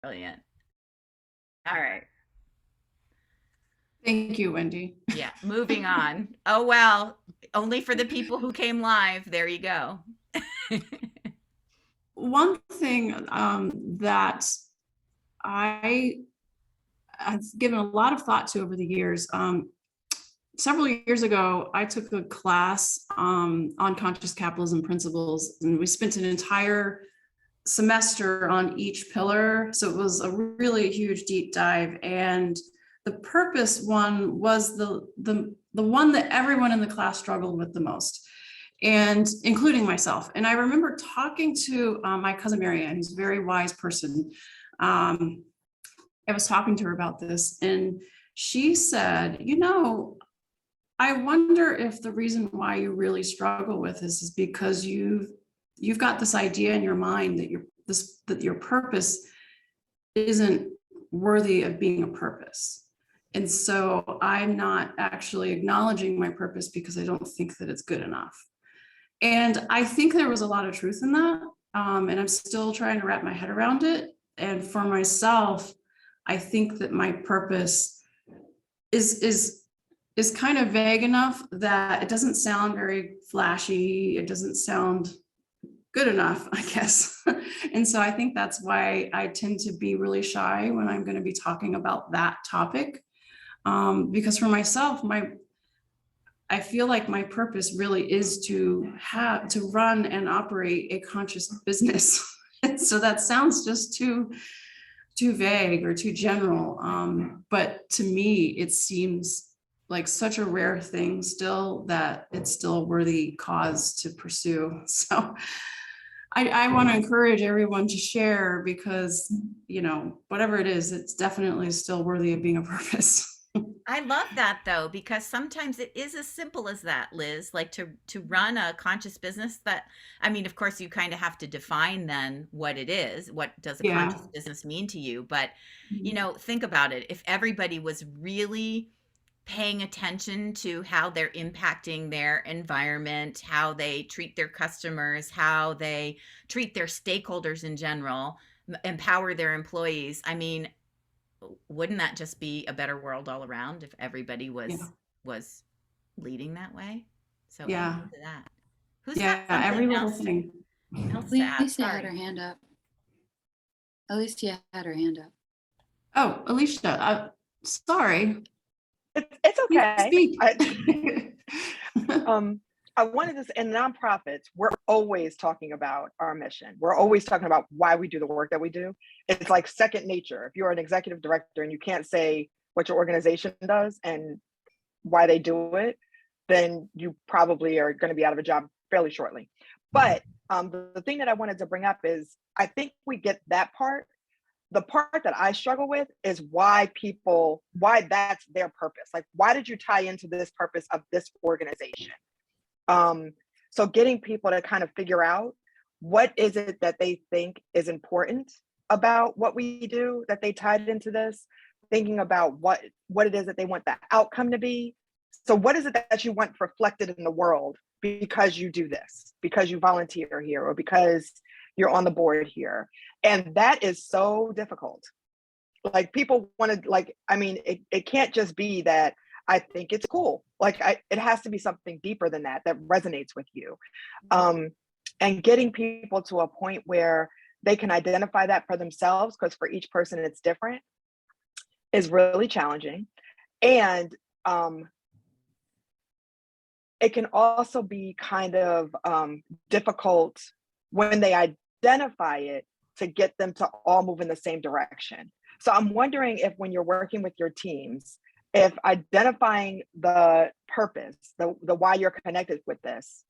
Brilliant. All right. Thank you, Wendy. Yeah. Moving on. Oh, well, only for the people who came live. There you go. One thing that I have given a lot of thought to over the years. Several years ago, I took a class on conscious capitalism principles, and we spent an entire semester on each pillar. So it was a really huge deep dive. And the purpose one was the one that everyone in the class struggled with the most, and including myself. And I remember talking to my cousin Marianne, who's a very wise person. Um, I was talking to her about this, and she said, I wonder if the reason why you really struggle with this is because you've got this idea in your mind that your purpose isn't worthy of being a purpose. And so I'm not actually acknowledging my purpose because I don't think that it's good enough. And I think there was a lot of truth in that. And I'm still trying to wrap my head around it. And for myself, I think that my purpose is kind of vague enough that it doesn't sound very flashy. It doesn't sound good enough, I guess. And so I think that's why I tend to be really shy when I'm going to be talking about that topic. Because for myself, I feel like my purpose really is to run and operate a conscious business. So that sounds just too vague or too general. But to me, it seems like such a rare thing still that it's still a worthy cause to pursue. So I want to encourage everyone to share because, whatever it is, it's definitely still worthy of being a purpose. I love that though, because sometimes it is as simple as that, Liz, like to run a conscious business that, I mean, of course you kind of have to define then what it is. What does a Yeah. conscious business mean to you? But, think about it. If everybody was really paying attention to how they're impacting their environment, how they treat their customers, how they treat their stakeholders in general, empower their employees. I mean, wouldn't that just be a better world all around if everybody Yeah. was leading that way? So Yeah. amen to that. Who's got Yeah. something Every little else thing. to add? Alicia had her Sorry. hand up. Alicia had her hand up. Oh, Alicia, sorry. It's Please okay. speak. Um, I wanted to say, in nonprofits, we're always talking about our mission. We're always talking about why we do the work that we do. It's like second nature. If you're an executive director and you can't say what your organization does and why they do it, then you probably are going to be out of a job fairly shortly. But the thing that I wanted to bring up is I think we get that part. The part that I struggle with is why that's their purpose. Like, why did you tie into this purpose of this organization? Um, so getting people to kind of figure out what is it that they think is important about what we do, that they tied into this, thinking about what it is that they want the outcome to be. So what is it that you want reflected in the world because you do this, because you volunteer here, or because you're on the board here? And that is so difficult. Like, people want to, like, I mean, it can't just be that I think it's cool. Like, it has to be something deeper than that resonates with you. And getting people to a point where they can identify that for themselves, because for each person it's different, is really challenging. And it can also be kind of difficult when they identify it to get them to all move in the same direction. So I'm wondering if, when you're working with your teams, if identifying the purpose, the why you're connected with this,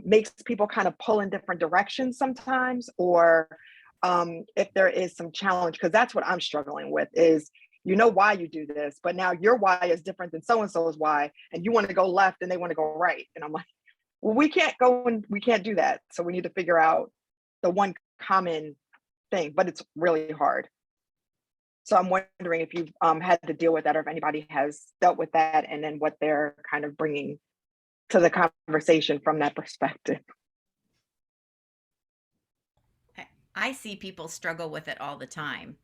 makes people kind of pull in different directions sometimes, or if there is some challenge, because that's what I'm struggling with is, why you do this, but now your why is different than so-and-so's why, and you want to go left and they want to go right. And I'm like, well, we can't do that. So we need to figure out the one common thing, but it's really hard. So I'm wondering if you've had to deal with that, or if anybody has dealt with that, and then what they're kind of bringing to the conversation from that perspective. I see people struggle with it all the time.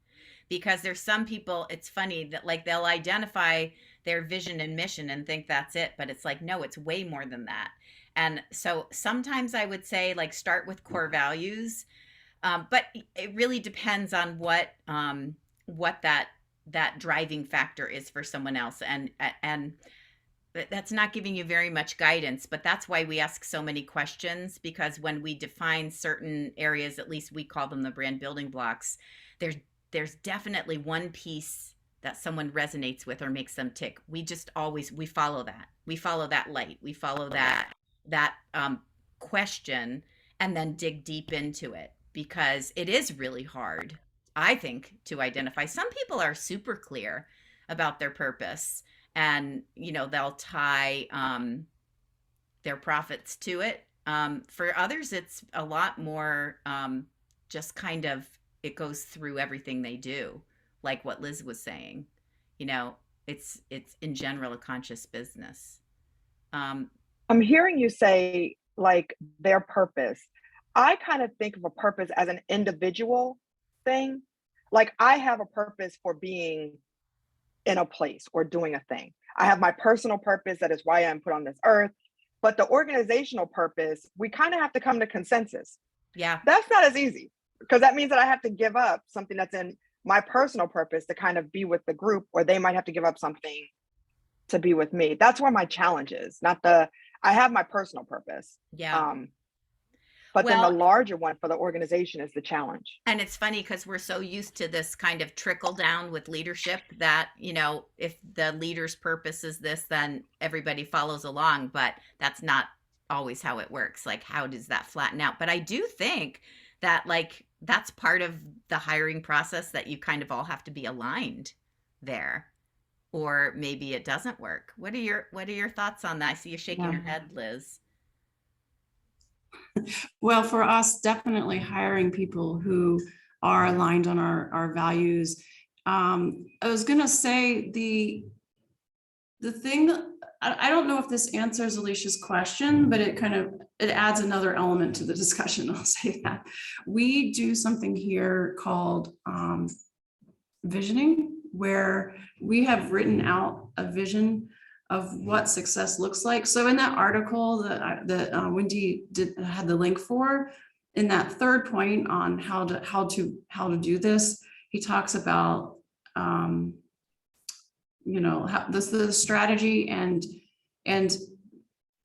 because there's some people, it's funny that like they'll identify their vision and mission and think that's it, but it's like, no, it's way more than that. And so sometimes I would say like start with core values, but it really depends on what that driving factor is for someone else, and that's not giving you very much guidance, but that's why we ask so many questions, because when we define certain areas, at least we call them the brand building blocks, there's definitely one piece that someone resonates with or makes them tick. We just always, we follow that. We follow that light. We follow that question and then dig deep into it, because it is really hard, I think, to identify. Some people are super clear about their purpose, and they'll tie their profits to it. For others, it's a lot more just kind of, it goes through everything they do, like what Liz was saying. It's in general a conscious business. I'm hearing you say like their purpose. I kind of think of a purpose as an individual thing. Like I have a purpose for being in a place or doing a thing. I have my personal purpose, that is why I'm put on this earth. But the organizational purpose, we kind of have to come to consensus. Yeah. That's not as easy, because that means that I have to give up something that's in my personal purpose to kind of be with the group, or they might have to give up something to be with me. That's where my challenge is. I have my personal purpose. Yeah. But then Well, the larger one for the organization is the challenge. and it's funny because we're so used to this kind of trickle down with leadership that, if the leader's purpose is this, then everybody follows along. But that's not always how it works. Like, how does that flatten out? But I do think that, like, that's part of the hiring process, that you kind of all have to be aligned there, or maybe it doesn't work. What are your thoughts on that? I see you shaking your head, Liz. Well, for us, definitely hiring people who are aligned on our values. I was gonna say the thing that I don't know if this answers Alicia's question, but it adds another element to the discussion. I'll say that we do something here called visioning, where we have written out a vision of what success looks like. So in that article that Wendy had the link for, in that third point on how to do this, he talks about how the strategy and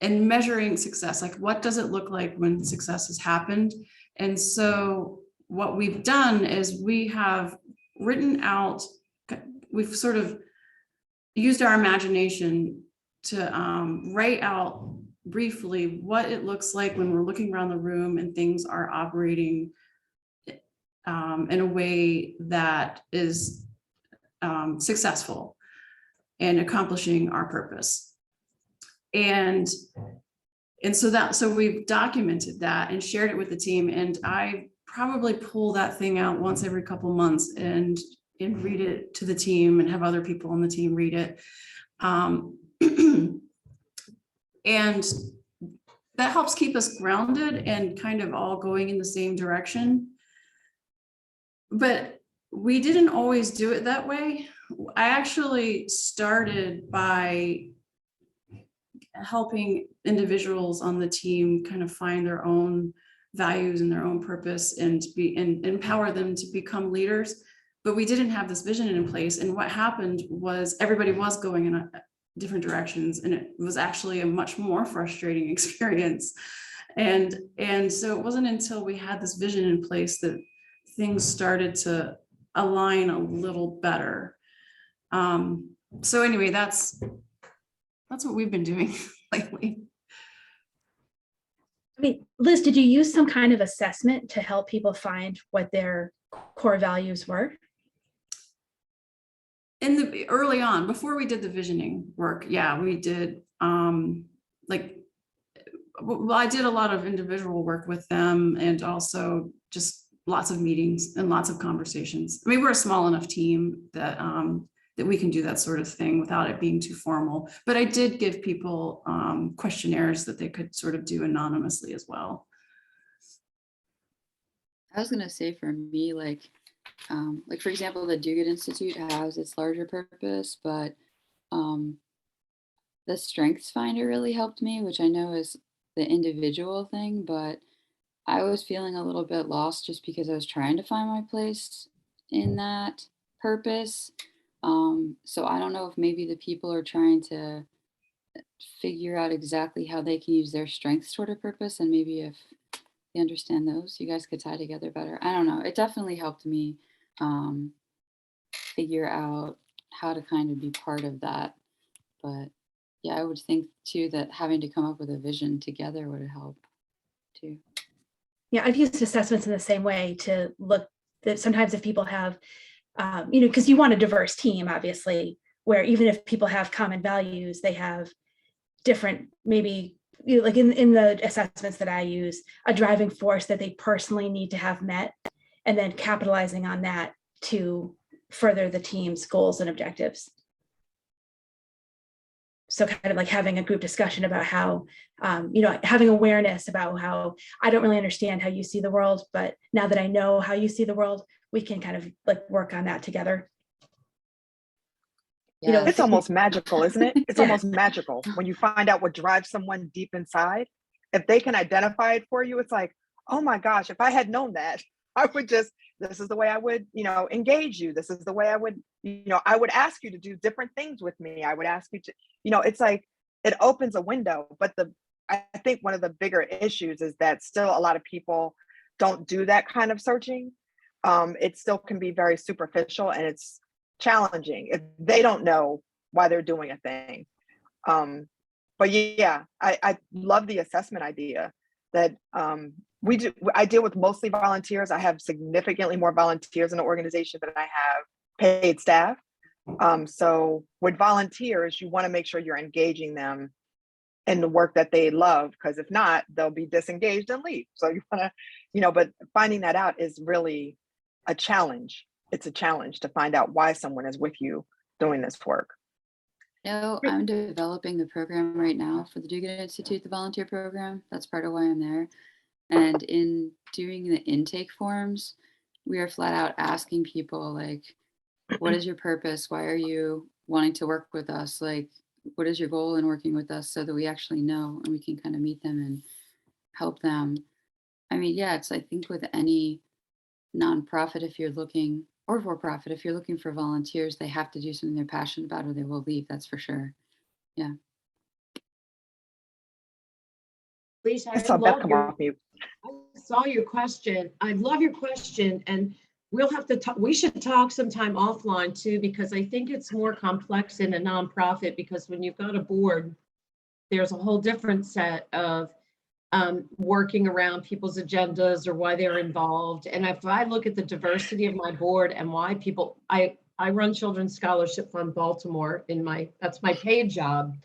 measuring success. Like, what does it look like when success has happened? And so what we've done is we have written out, we've sort of used our imagination to write out briefly what it looks like when we're looking around the room and things are operating in a way that is successful and accomplishing our purpose. And so we've documented that and shared it with the team. And I probably pull that thing out once every couple months and read it to the team and have other people on the team read it. And that helps keep us grounded and kind of all going in the same direction. But we didn't always do it that way. I actually started by helping individuals on the team kind of find their own values and their own purpose and empower them to become leaders. But we didn't have this vision in place. And what happened was everybody was going in different directions, and it was actually a much more frustrating experience. And so it wasn't until we had this vision in place that things started to align a little better. So anyway, that's what we've been doing lately. I mean, Liz, did you use some kind of assessment to help people find what their core values were? In the early on, before we did the visioning work, yeah, we did. I did a lot of individual work with them, and also just lots of meetings and lots of conversations. I mean, we're a small enough team that that we can do that sort of thing without it being too formal. But I did give people questionnaires that they could sort of do anonymously as well. I was gonna say, for me, like, like for example, the Do Good Institute has its larger purpose, but um, the Strengths Finder really helped me, which I know is the individual thing, but I was feeling a little bit lost just because I was trying to find my place in that purpose. So I don't know if maybe the people are trying to figure out exactly how they can use their strengths toward a purpose, and maybe if they understand those, you guys could tie together better. I don't know. It definitely helped me um, figure out how to kind of be part of that. But yeah, I would think too that having to come up with a vision together would help too. Yeah, I've used assessments in the same way to look that sometimes if people have, because you want a diverse team, obviously, where even if people have common values, they have different, maybe like in the assessments that I use, a driving force that they personally need to have met, and then capitalizing on that to further the team's goals and objectives. So kind of like having a group discussion about how, having awareness about how I don't really understand how you see the world, but now that I know how you see the world, we can kind of like work on that together. Yeah. It's almost magical, isn't it? It's Yeah. almost magical when you find out what drives someone deep inside. If they can identify it for you, it's like, oh my gosh, if I had known that, I would just, this is the way I would, engage you. This is the way I would, I would ask you to do different things with me. I would ask you to, it's like it opens a window. But I think one of the bigger issues is that still a lot of people don't do that kind of searching. It still can be very superficial, and it's challenging if they don't know why they're doing a thing. But yeah, I love the assessment idea that we do. I deal with mostly volunteers. I have significantly more volunteers in the organization than I have paid staff. So with volunteers, you want to make sure you're engaging them in the work that they love, because if not, they'll be disengaged and leave. So you want to, but finding that out is really a challenge. It's a challenge to find out why someone is with you doing this work. No, I'm developing the program right now for the Do Good Institute, the volunteer program. That's part of why I'm there. And in doing the intake forms, we are flat out asking people like, what is your purpose? Why are you wanting to work with us? Like, what is your goal in working with us, so that we actually know and we can kind of meet them and help them. I mean, yeah, it's, I think with any nonprofit, if you're looking, or for profit, if you're looking for volunteers, they have to do something they're passionate about or they will leave. That's for sure. Yeah. Lisa, I saw Beth come off mute. I saw your question. I love your question, and we'll have to talk. We should talk sometime offline too, because I think it's more complex in a nonprofit, because when you've got a board, there's a whole different set of working around people's agendas or why they're involved. And if I look at the diversity of my board and why people, I run Children's Scholarship Fund Baltimore that's my paid job.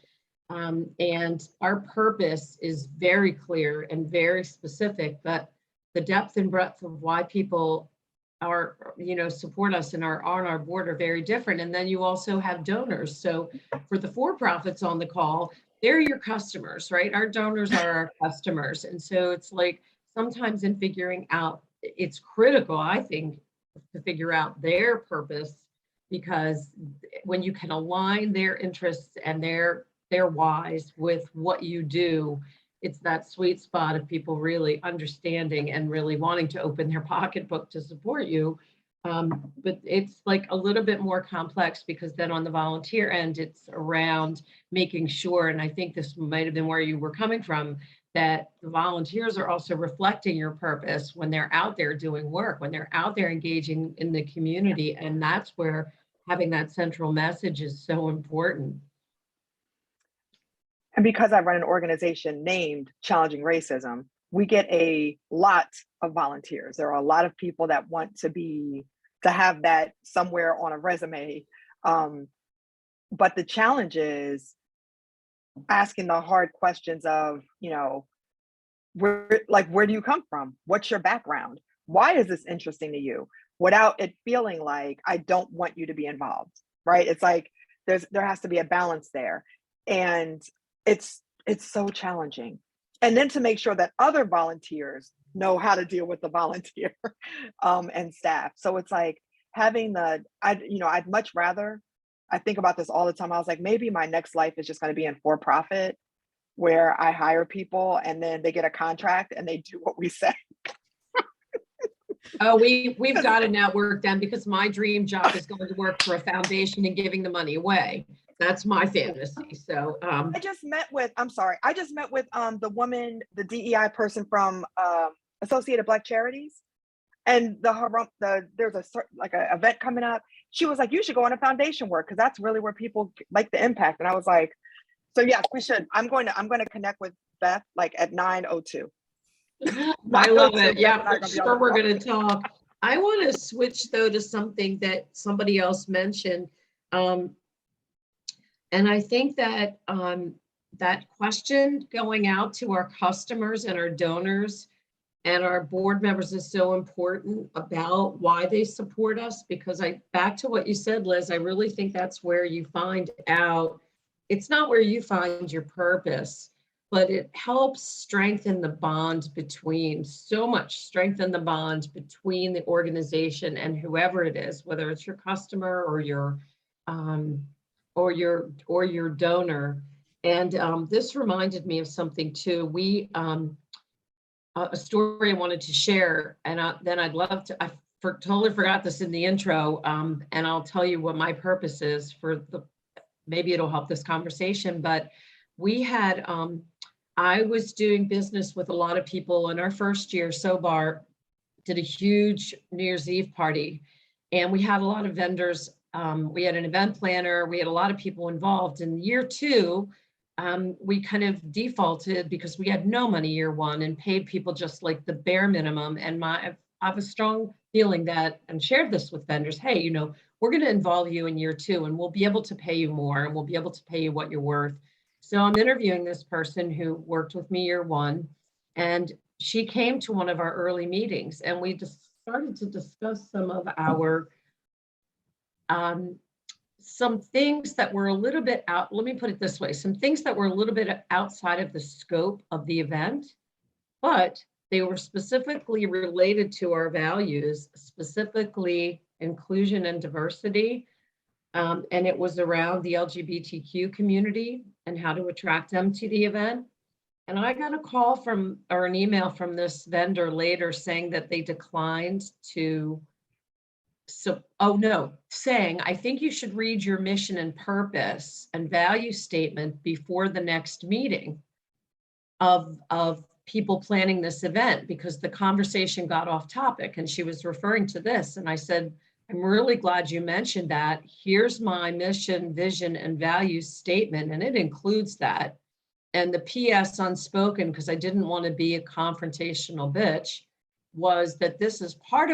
And our purpose is very clear and very specific, but the depth and breadth of why people are, support us and are on our board are very different. And then you also have donors. So for the for-profits on the call, they're your customers, right? Our donors are our customers. And so it's like sometimes in figuring out, it's critical, I think, to figure out their purpose, because when you can align their interests and their whys with what you do, it's that sweet spot of people really understanding and really wanting to open their pocketbook to support you. But it's like a little bit more complex, because then on the volunteer end, it's around making sure, and I think this might have been where you were coming from, that the volunteers are also reflecting your purpose when they're out there doing work, when they're out there engaging in the community. And that's where having that central message is so important. And because I run an organization named Challenging Racism, we get a lot of volunteers. There are a lot of people that want to have that somewhere on a resume. But the challenge is asking the hard questions of, where do you come from? What's your background? Why is this interesting to you? Without it feeling like I don't want you to be involved, right? It's like there has to be a balance there. And it's so challenging. And then to make sure that other volunteers know how to deal with the volunteer and staff. So it's like, having I'd much rather, I think about this all the time. I was like, maybe my next life is just going to be in for profit, where I hire people and then they get a contract and they do what we say. Oh, we've got to network then, because my dream job is going to work for a foundation and giving the money away. That's my fantasy. So, I just met with the woman, the DEI person from Associated Black Charities, and there's a event coming up. She was like, you should go on a foundation work, because that's really where people like the impact. And I was like, so yes, we should. I'm going to connect with Beth like at 9:02. I love it. Yeah, for sure. We're going to talk. I want to switch though to something that somebody else mentioned. And I think that that question going out to our customers and our donors and our board members is so important about why they support us, because back to what you said, Liz, I really think that's where you find out. It's not where you find your purpose, but it helps strengthen the bond between, strengthen the bond between the organization and whoever it is, whether it's your customer or your donor. And this reminded me of something too. A story I wanted to share, and then I'd love to, totally forgot this in the intro, and I'll tell you what my purpose is maybe it'll help this conversation, but we had, I was doing business with a lot of people in our first year. SoBar did a huge New Year's Eve party, and we had a lot of vendors. We had an event planner. We had a lot of people involved. In year 2, we kind of defaulted because we had no money year 1 and paid people just like the bare minimum. And I have a strong feeling that, and shared this with vendors, hey, we're going to involve you in year 2 and we'll be able to pay you more and we'll be able to pay you what you're worth. So I'm interviewing this person who worked with me year 1, and she came to one of our early meetings, and we just started to discuss some of our some things that were a little bit out, let me put it this way, some things that were a little bit outside of the scope of the event, but they were specifically related to our values, specifically inclusion and diversity. And it was around the LGBTQ community and how to attract them to the event. And I got a call or an email from this vendor later saying that they declined to, saying, I think you should read your mission and purpose and value statement before the next meeting of people planning this event, because the conversation got off topic and she was referring to this. And I said, I'm really glad you mentioned that. Here's my mission, vision, and values statement, and it includes that. And the PS unspoken, because I didn't want to be a confrontational bitch, was that this is part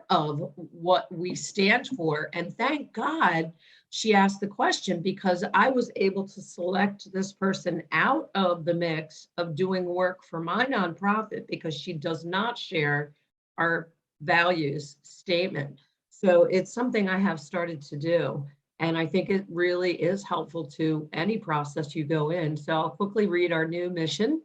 of what we stand for. And thank God she asked the question, because I was able to select this person out of the mix of doing work for my nonprofit because she does not share our values statement. So it's something I have started to do. And I think it really is helpful to any process you go in. So I'll quickly read our new mission: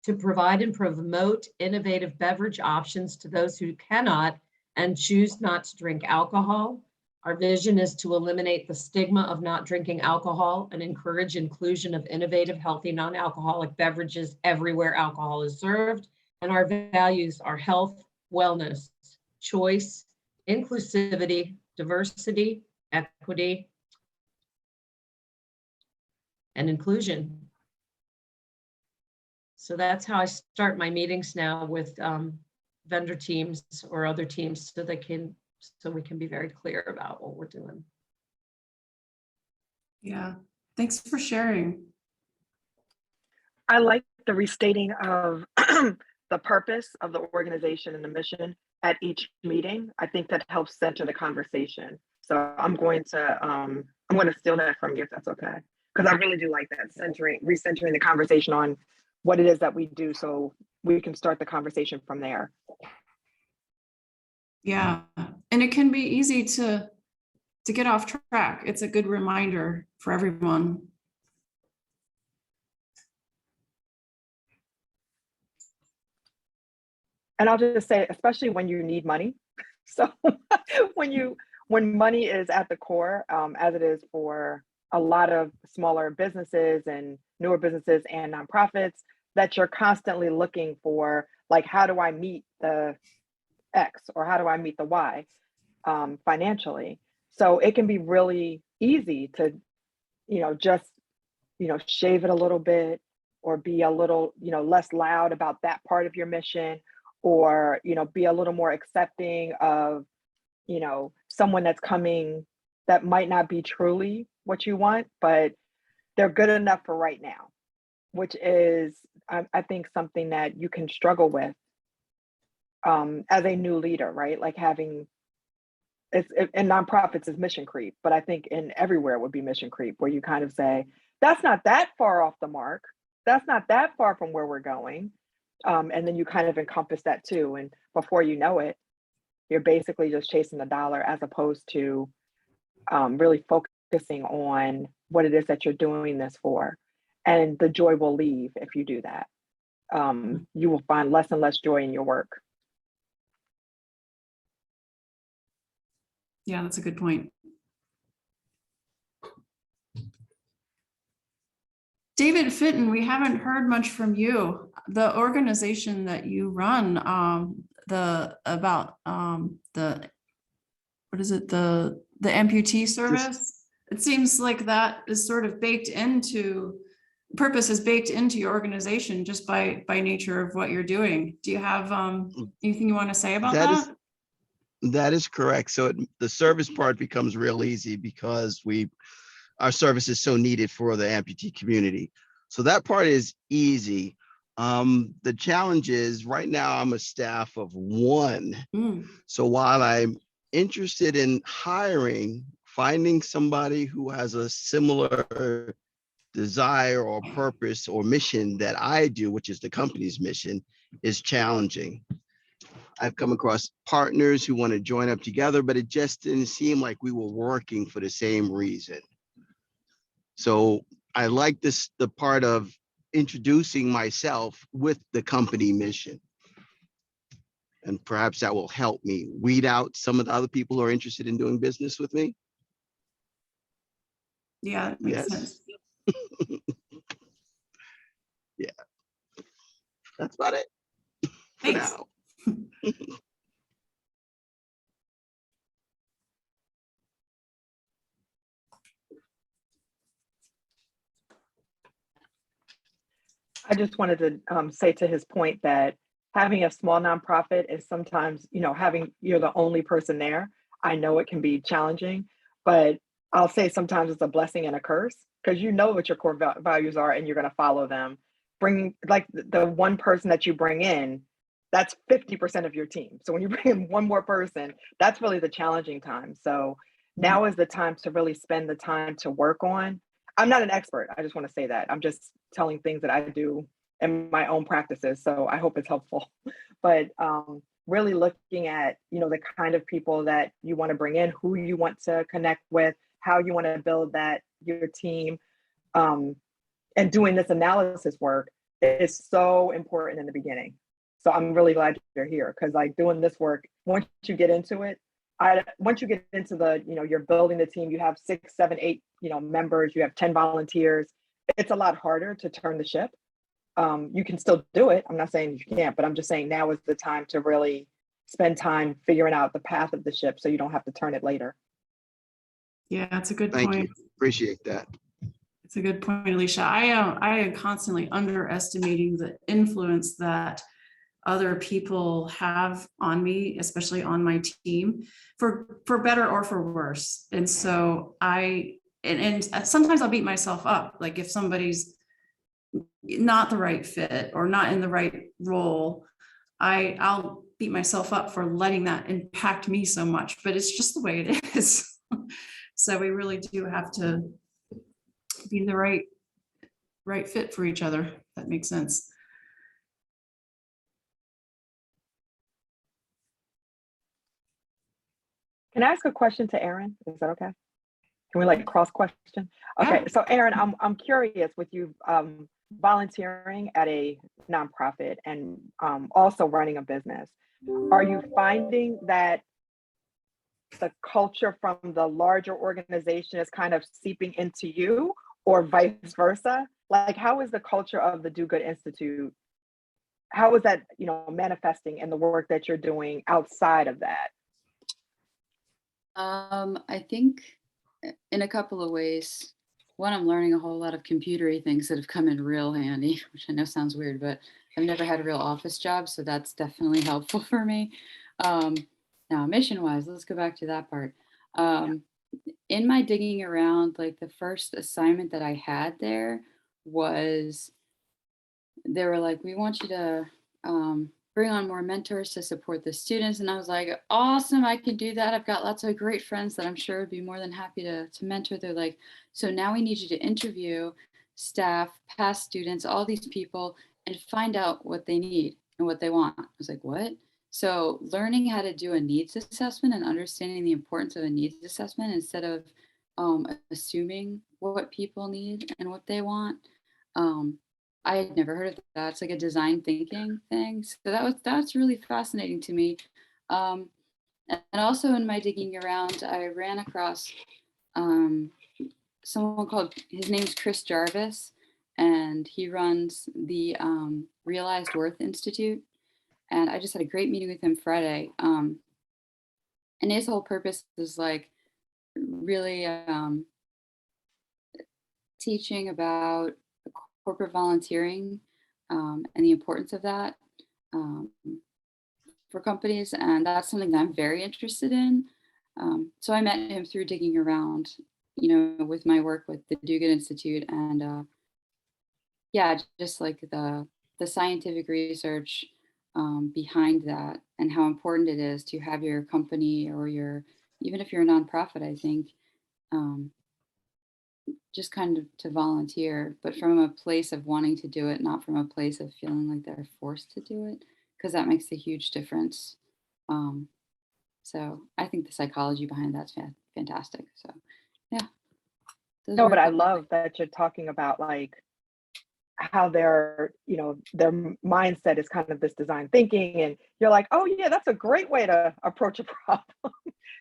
to provide and promote innovative beverage options to those who cannot and choose not to drink alcohol. Our vision is to eliminate the stigma of not drinking alcohol and encourage inclusion of innovative, healthy, non-alcoholic beverages everywhere alcohol is served. And our values are health, wellness, choice, inclusivity, diversity, equity, and inclusion. So that's how I start my meetings now with vendor teams or other teams, so we can be very clear about what we're doing. Yeah, thanks for sharing. I like the restating of the purpose of the organization and the mission at each meeting. I think that helps center the conversation. So I'm going to steal that from you if that's okay, because I really do like that, recentering the conversation on what it is that we do, so we can start the conversation from there. Yeah, and it can be easy to get off track. It's a good reminder for everyone. And I'll just say, especially when you need money, So when money is at the core, as it is for a lot of smaller businesses and newer businesses and nonprofits, that you're constantly looking for, like, how do I meet the X or how do I meet the Y financially? So it can be really easy to, just, shave it a little bit or be a little, less loud about that part of your mission, or, be a little more accepting of, someone that's coming that might not be truly what you want, but they're good enough for right now, which is, I think, something that you can struggle with as a new leader, right? Like having in nonprofits is mission creep, but I think in everywhere it would be mission creep, where you kind of say, that's not that far off the mark. That's not that far from where we're going. And then you kind of encompass that too. And before you know it, you're basically just chasing the dollar as opposed to really focusing on what it is that you're doing this for. And the joy will leave if you do that. You will find less and less joy in your work. Yeah, that's a good point. David Fitton, we haven't heard much from you. The organization that you run, the amputee service, it seems like that is sort of purpose is baked into your organization just by nature of what you're doing. Do you have anything you want to say about that? That is correct. So the service part becomes real easy because our service is so needed for the amputee community. So that part is easy. The challenge is right now I'm a staff of 1. So while I'm interested in finding somebody who has a similar desire or purpose or mission that I do, which is the company's mission, is challenging. I've come across partners who want to join up together, but it just didn't seem like we were working for the same reason. So I like the part of introducing myself with the company mission. And perhaps that will help me weed out some of the other people who are interested in doing business with me. Yeah, that makes sense. Yeah, that's about it. Thanks. For now. I just wanted to say to his point that having a small nonprofit is sometimes, you're the only person there. I know it can be challenging, but I'll say sometimes it's a blessing and a curse, because you know what your core values are and you're going to follow them. Bringing, like, the one person that you bring in, that's 50% of your team. So when you bring in one more person, that's really the challenging time. So now is the time to really spend the time to work on. I'm not an expert. I just want to say that. I'm just telling things that I do in my own practices. So I hope it's helpful. But really looking at, the kind of people that you want to bring in, who you want to connect with, how you want to build your team, and doing this analysis work is so important in the beginning. So I'm really glad you're here, because like doing this work, once you get into it, once you get into you're building the team, you have 6, 7, 8, members, you have 10 volunteers. It's a lot harder to turn the ship. You can still do it. I'm not saying you can't, but I'm just saying now is the time to really spend time figuring out the path of the ship so you don't have to turn it later. Yeah, that's a good Thank point. you. Appreciate that. It's a good point, Alicia. I am constantly underestimating the influence that other people have on me, especially on my team, for better or for worse. And so and sometimes I'll beat myself up. Like if somebody's not the right fit or not in the right role, I'll beat myself up for letting that impact me so much, but it's just the way it is. So we really do have to be the right fit for each other. If that makes sense. Can I ask a question to Erin? Is that okay? Can we cross question? Okay, so Erin, I'm curious, with you volunteering at a nonprofit and also running a business, are you finding that the culture from the larger organization is kind of seeping into you, or vice versa? Like, how is the culture of the Do Good Institute, how is that, manifesting in the work that you're doing outside of that? I think in a couple of ways. One, I'm learning a whole lot of computery things that have come in real handy, which I know sounds weird, but I've never had a real office job, so that's definitely helpful for me. Um, Now, mission wise, let's go back to that part. Um, in my digging around, like the first assignment that I had there was they were like, we want you to bring on more mentors to support the students. And I was like, awesome, I can do that. I've got lots of great friends that I'm sure would be more than happy to mentor. They're like, so now we need you to interview staff, past students, all these people, and find out what they need and what they want. I was like, what? So learning how to do a needs assessment and understanding the importance of a needs assessment instead of assuming what people need and what they want. Um, I had never heard of that. It's like a design thinking thing. So that's really fascinating to me. Um, and also in my digging around, I ran across um, someone called, his name's Chris Jarvis, and he runs the Realized Worth Institute. And I just had a great meeting with him Friday. And his whole purpose is like really teaching about corporate volunteering and the importance of that um, for companies. And that's something that I'm very interested in. So I met him through digging around, with my work with the Do Good Institute. And yeah, just like the scientific research behind that and how important it is to have your company or even if you're a nonprofit, I think, just kind of to volunteer, but from a place of wanting to do it, not from a place of feeling like they're forced to do it, because that makes a huge difference. Um, so I think the psychology behind that's fantastic. So yeah, those No, were but a I couple of love that you're talking about like how their mindset is kind of this design thinking, and you're like, oh yeah, that's a great way to approach a problem.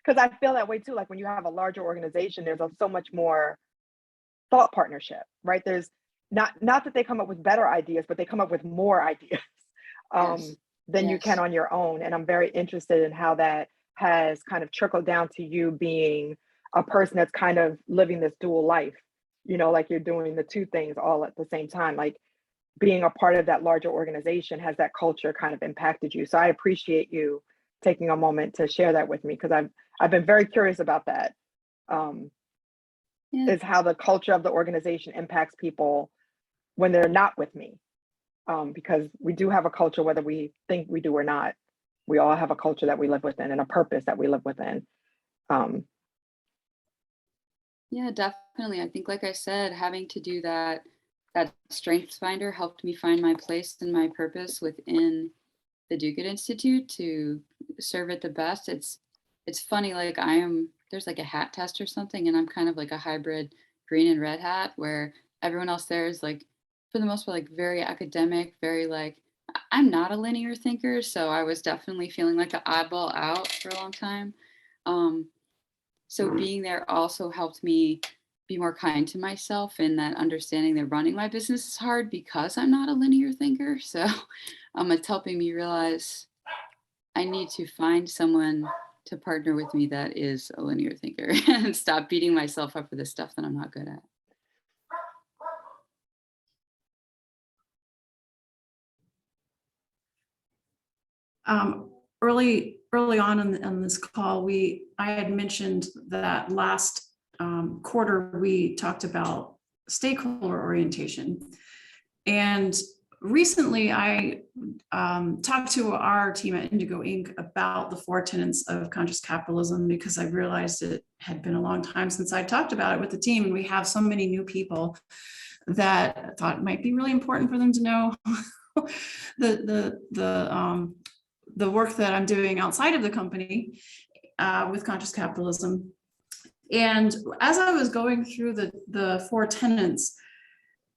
Because I feel that way too. Like when you have a larger organization, there's so much more thought partnership, right? There's not that they come up with better ideas, but they come up with more ideas yes, than you can yes, on your own. And I'm very interested in how that has kind of trickled down to you being a person that's kind of living this dual life, like you're doing the two things all at the same time. Like being a part of that larger organization, has that culture kind of impacted you? So I appreciate you taking a moment to share that with me, because I've been very curious about that. Um, yeah, is how the culture of the organization impacts people when they're not with me. Because we do have a culture, whether we think we do or not. We all have a culture that we live within and a purpose that we live within. Um, yeah, definitely. I think, like I said, having to do that strengths finder helped me find my place and my purpose within the Do Good Institute to serve it the best. It's funny, like there's like a hat test or something, and I'm kind of like a hybrid green and red hat where everyone else there is like, for the most part, like very academic, very like, I'm not a linear thinker, so I was definitely feeling like an oddball out for a long time. Um, so being there also helped me be more kind to myself in that understanding that running my business is hard because I'm not a linear thinker. So it's helping me realize I need to find someone to partner with me that is a linear thinker and stop beating myself up for the stuff that I'm not good at. Early on in this call, I had mentioned that last quarter we talked about stakeholder orientation, and recently I talked to our team at Indigo Inc. about the 4 tenets of conscious capitalism, because I realized it had been a long time since I talked about it with the team, and we have so many new people that I thought it might be really important for them to know the work that I'm doing outside of the company with conscious capitalism. And as I was going through the 4 tenets,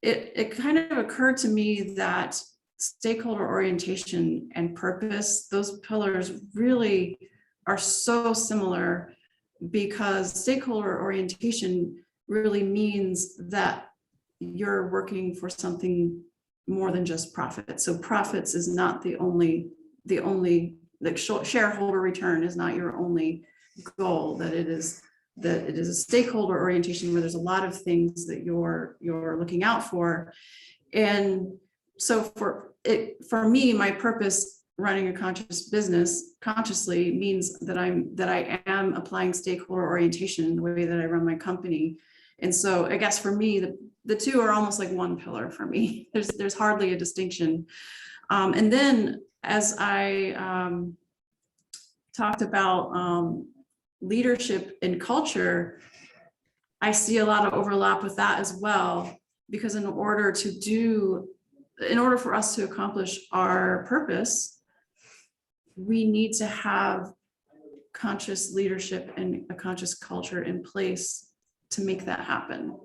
it kind of occurred to me that stakeholder orientation and purpose, those pillars really are so similar because stakeholder orientation really means that you're working for something more than just profit. So profits is not the only, like shareholder return is not your only goal, that it is a stakeholder orientation where there's a lot of things that you're looking out for. And so for me, my purpose running a conscious business consciously means that I am applying stakeholder orientation in the way that I run my company. And so I guess for me, the two are almost like one pillar for me. There's hardly a distinction. And then as I talked about leadership and culture, I see a lot of overlap with that as well, because in order for us to accomplish our purpose, we need to have conscious leadership and a conscious culture in place to make that happen.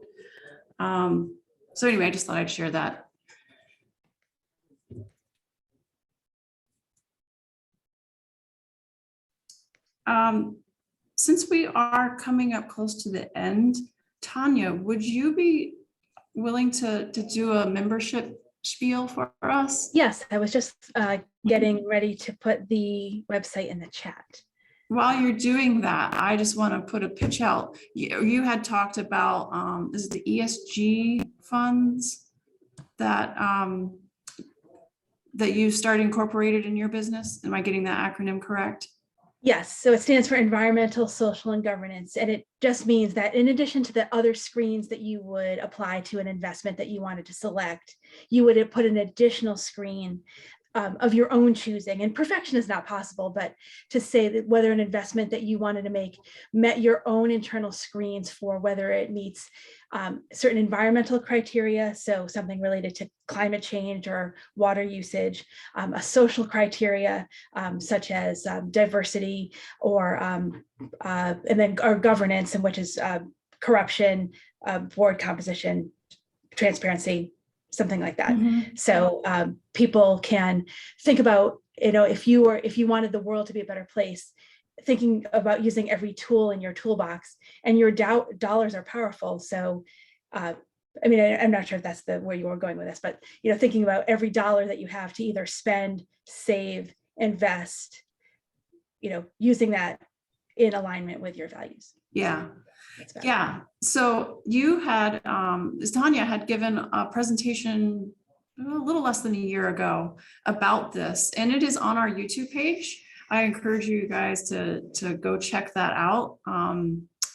So anyway, I just thought I'd share that. Since we are coming up close to the end, Tanya, would you be willing to do a membership spiel for us? Yes, I was just getting ready to put the website in the chat. While you're doing that, I just want to put a pitch out. You had talked about, is it the ESG funds that you started incorporated in your business? Am I getting that acronym correct? Yes, so it stands for environmental, social, and governance. And it just means that in addition to the other screens that you would apply to an investment that you wanted to select, you would put an additional screen of your own choosing. And perfection is not possible, but to say that whether an investment that you wanted to make met your own internal screens for whether it meets certain environmental criteria, so something related to climate change or water usage, a social criteria such as diversity, or and then our governance, and which is corruption, board composition, transparency, something like that. Mm-hmm. So people can think about, if you wanted the world to be a better place, thinking about using every tool in your toolbox, and your dollars are powerful. So, I mean, I'm not sure if that's where you were going with this, but, thinking about every dollar that you have to either spend, save, invest, using that in alignment with your values. Yeah. Yeah. So you had, Tanya had given a presentation a little less than a year ago about this, and it is on our YouTube page. I encourage you guys to go check that out.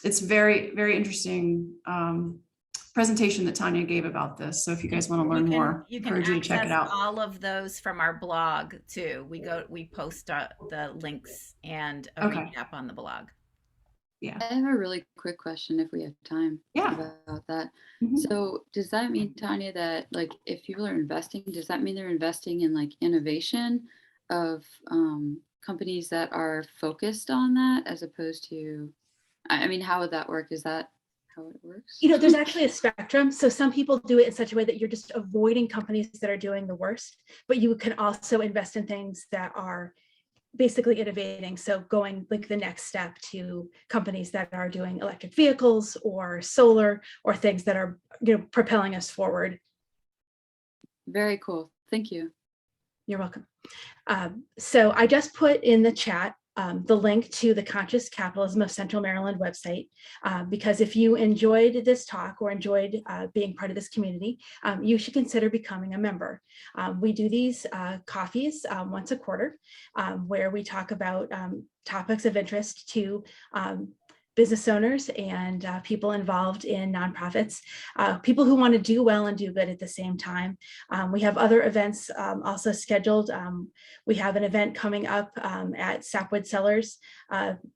It's very, very interesting presentation that Tanya gave about this. So if you guys want to learn more, I encourage you to check it out. All of those from our blog too. We post the links and a recap on the blog. Yeah. I have a really quick question if we have time. Yeah. About that. Mm-hmm. So does that mean, Tanya, that like if people are investing, does that mean they're investing in like innovation of companies that are focused on that, as opposed to, I mean, how would that work? Is that how it works? There's actually a spectrum. So some people do it in such a way that you're just avoiding companies that are doing the worst, but you can also invest in things that are basically innovating. So going like the next step to companies that are doing electric vehicles or solar, or things that are, propelling us forward. Very cool. Thank you. You're welcome. So I just put in the chat the link to the Conscious Capitalism of Central Maryland website, because if you enjoyed this talk or enjoyed being part of this community, you should consider becoming a member. We do these coffees once a quarter, where we talk about topics of interest to business owners and people involved in nonprofits, people who want to do well and do good at the same time. We have other events also scheduled. We have an event coming up at Sapwood Cellars,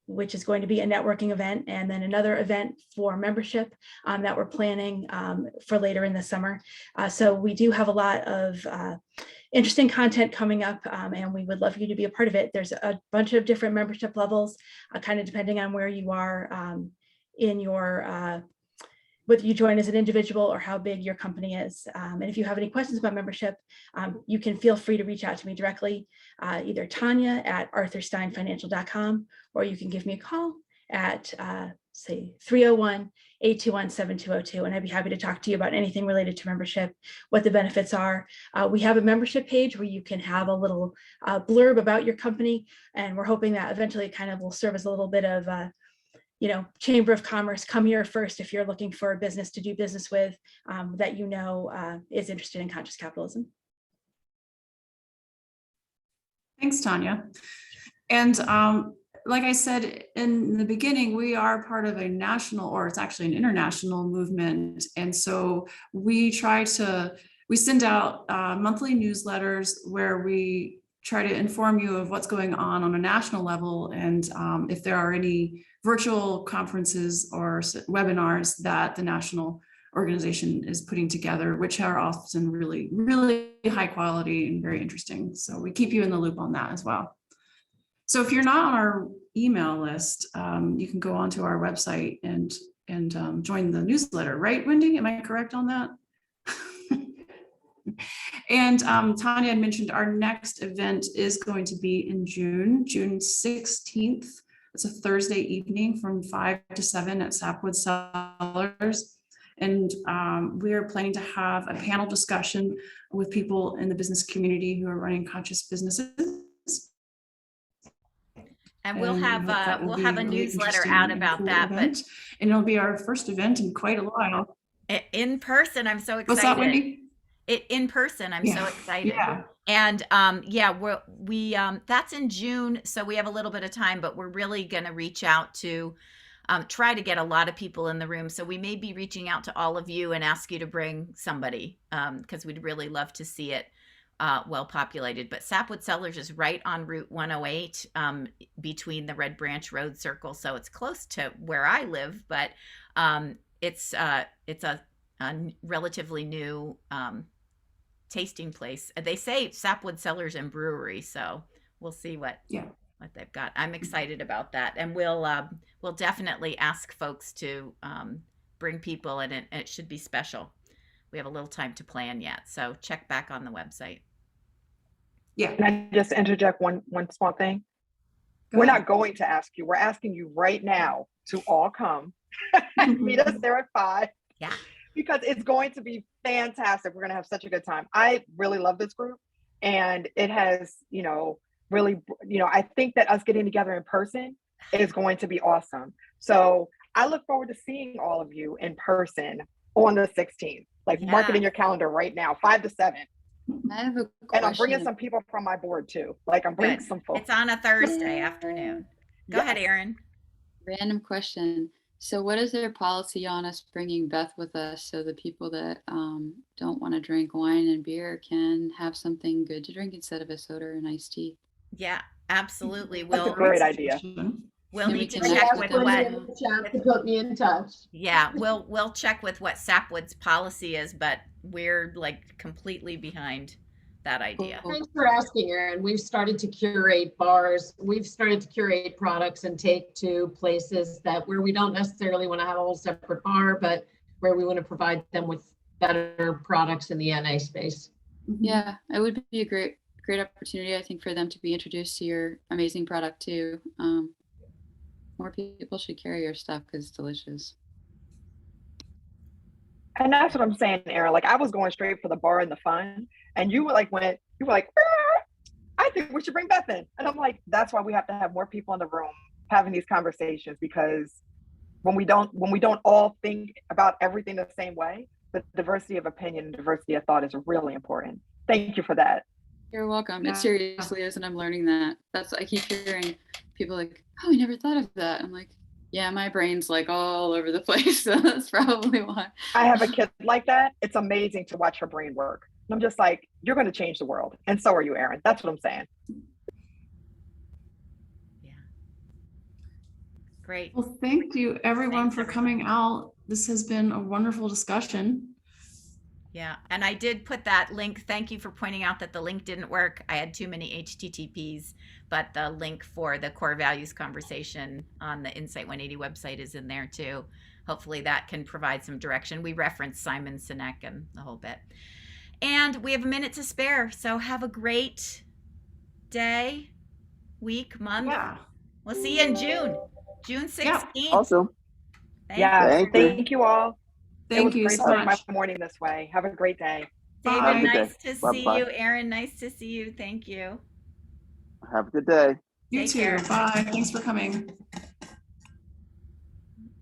which is going to be a networking event, and then another event for membership that we're planning for later in the summer. So we do have a lot of interesting content coming up, and we would love you to be a part of it. There's a bunch of different membership levels, kind of depending on where you are in your, whether you join as an individual or how big your company is. And if you have any questions about membership, you can feel free to reach out to me directly, either Tanya at arthursteinfinancial.com, or you can give me a call at say 301-821-7202. And I'd be happy to talk to you about anything related to membership, what the benefits are. We have a membership page where you can have a little blurb about your company. And we're hoping that eventually it kind of will serve as a little bit of Chamber of Commerce, come here first if you're looking for a business to do business with that is interested in conscious capitalism. Thanks, Tanya. And like I said in the beginning, we are part of a national, or it's actually an international movement. And so we send out monthly newsletters where we try to inform you of what's going on a national level. And if there are any virtual conferences or webinars that the national organization is putting together, which are often really, really high quality and very interesting. So we keep you in the loop on that as well. So if you're not on our email list, you can go onto our website and join the newsletter, right, Wendy? Am I correct on that? And Tanya had mentioned our next event is going to be in June 16th. It's a Thursday evening from 5 to 7 at Sapwood Cellars. And we are planning to have a panel discussion with people in the business community who are running conscious businesses. And we'll have a really newsletter interesting out and about cool that. event. And it'll be our first event in quite a while. But in person, I'm so excited. What's that, Wendy? In person, I'm so excited. Yeah. And we that's in June, so we have a little bit of time, but we're really going to reach out to try to get a lot of people in the room. So we may be reaching out to all of you and ask you to bring somebody because we'd really love to see it well populated. But Sapwood Cellars is right on Route 108 between the Red Branch Road Circle, so it's close to where I live, but it's a relatively new tasting place. They say Sapwood Cellars and Brewery, so we'll see what they've got. I'm excited about that, and we'll definitely ask folks to bring people, and it should be special. We have a little time to plan yet, so check back on the website. Yeah. Can I just interject one small thing? We're not going to ask you. We're asking you right now to all come meet us there at 5. Yeah. Because it's going to be fantastic. We're going to have such a good time. I really love this group, and it has, really, I think that us getting together in person is going to be awesome. So I look forward to seeing all of you in person on the 16th. Mark it in your calendar right now, 5 to 7. I have a question. And I'm bringing some people from my board too. I'm bringing some folks. It's on a Thursday afternoon. Go ahead, Erin. Random question. So what is their policy on us bringing Beth with us so the people that don't want to drink wine and beer can have something good to drink instead of a soda or an iced tea? Yeah, absolutely. That's a great idea. We'll Maybe need to we can check ask with Wendy what. To put me in touch. Yeah, we'll check with what Sapwood's policy is, but we're completely behind that idea. Thanks for asking, Erin. We've started to curate bars. We've started to curate products and take to places where we don't necessarily want to have a whole separate bar, but where we want to provide them with better products in the NA space. Yeah, it would be a great opportunity, I think, for them to be introduced to your amazing product too. More people should carry your stuff because it's delicious. And that's what I'm saying, Erin. I was going straight for the bar and the fun, and you were like, I think we should bring Beth in. And I'm like, that's why we have to have more people in the room having these conversations, because when we don't all think about everything the same way, the diversity of opinion and diversity of thought is really important. Thank you for that. You're welcome. It seriously is, and I'm learning that. I keep hearing people oh, I never thought of that. I'm like, yeah, my brain's all over the place. So that's probably why. I have a kid like that. It's amazing to watch her brain work. And I'm just like, you're going to change the world. And so are you, Erin. That's what I'm saying. Yeah. Great. Well, thank you everyone for coming out. This has been a wonderful discussion. Yeah, and I did put that link. Thank you for pointing out that the link didn't work. I had too many HTTPs, but the link for the core values conversation on the Insight 180 website is in there too. Hopefully that can provide some direction. We referenced Simon Sinek and the whole bit. And we have a minute to spare, so have a great day, week, month. Yeah. We'll see you in June. June Yeah. 16th. Awesome. Yeah, Thank you. thank you all. It Thank was you great so starting much. my morning this way. Have a great day. David, Bye. Have a good nice day. to Bye see bye. you. Aaron, nice to see you. Thank you. Have a good day. You Take too. care. Bye. Thanks for coming.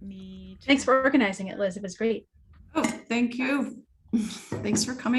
Me too. Thanks for organizing it, Liz. It was great. Oh, thank you. Thanks for coming.